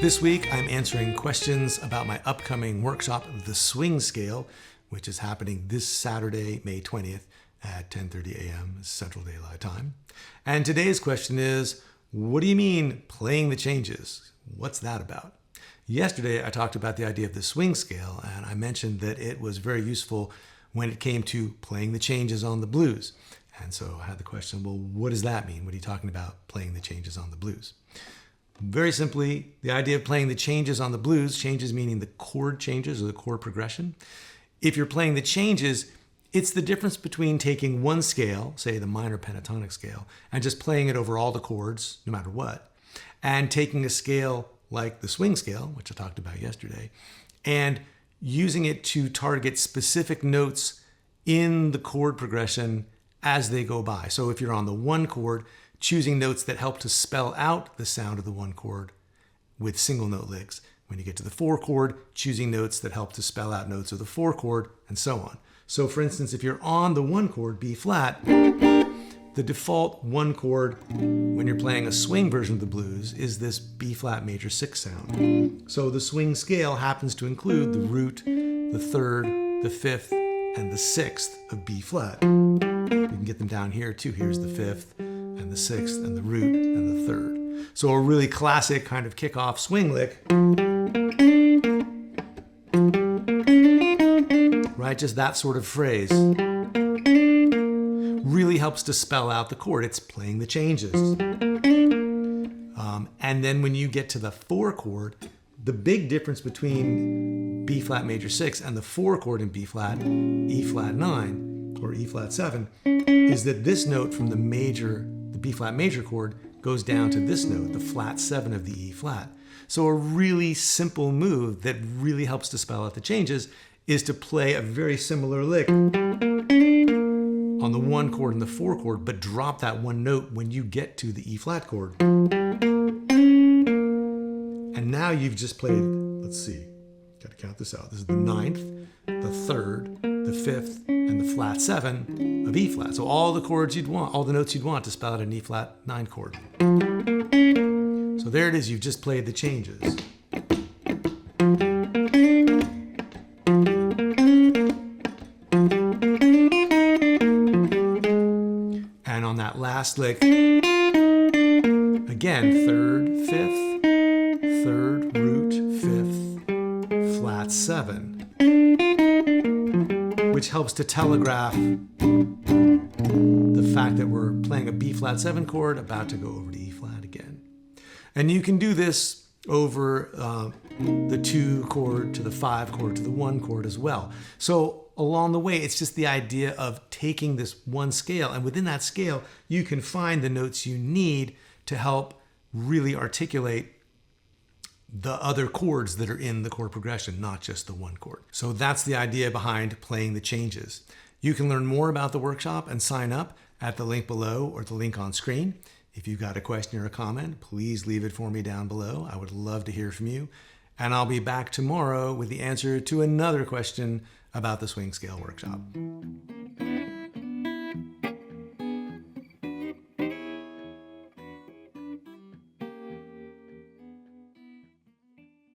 This week, I'm answering questions about my upcoming workshop, The Swing Scale, which is happening this Saturday, May 20th at 10:30 a.m. Central Daylight Time. And today's question is, what do you mean playing the changes? What's that about? Yesterday, I talked about the idea of the swing scale, and I mentioned that it was very useful when it came to playing the changes on the blues. And so I had the question, well, what does that mean? What are you talking about playing the changes on the blues? Very simply, the idea of playing the changes on the blues, changes meaning the chord changes or the chord progression. If you're playing the changes, it's the difference between taking one scale, say the minor pentatonic scale, and just playing it over all the chords, no matter what, and taking a scale like the swing scale, which I talked about yesterday, and using it to target specific notes in the chord progression as they go by. So if you're on the one chord, choosing notes that help to spell out the sound of the one chord with single note licks. When you get to the four chord, choosing notes that help to spell out notes of the four chord, and so on. So for instance, if you're on the one chord, B flat, the default one chord when you're playing a swing version of the blues is this B flat major 6 sound. So the swing scale happens to include the root, the third, the fifth, and the sixth of B flat. You can get them down here too. Here's the fifth, and the sixth, and the root, and the third. So a really classic kind of kickoff swing lick, right? Just that sort of phrase really helps to spell out the chord. It's playing the changes. And then when you get to the four chord, the big difference between B flat major 6 and the four chord in B flat, E flat 9, or E flat 7, is that this note from the B flat major chord goes down to this note, the flat 7 of the E flat. So a really simple move that really helps to spell out the changes is to play a very similar lick on the one chord and the four chord, but drop that one note when you get to the E flat chord. And now you've just played, let's see, got to count this out. This is the ninth, the third, the fifth, and the flat 7 of E flat. So all the chords you'd want, all the notes you'd want to spell out an E flat 9 chord. So there it is, you've just played the changes. And on that last lick, again, third, fifth, third, root, fifth, flat 7. Which helps to telegraph the fact that we're playing a B flat 7 chord about to go over to E flat again. And you can do this over the 2 chord to the 5 chord to the 1 chord as well. So along the way, it's just the idea of taking this one scale, and within that scale, you can find the notes you need to help really articulate the other chords that are in the chord progression, not just the one chord. So that's the idea behind playing the changes. You can learn more about the workshop and sign up at the link below or the link on screen. If you've got a question or a comment, please leave it for me down below. I would love to hear from you. And I'll be back tomorrow with the answer to another question about the swing scale workshop.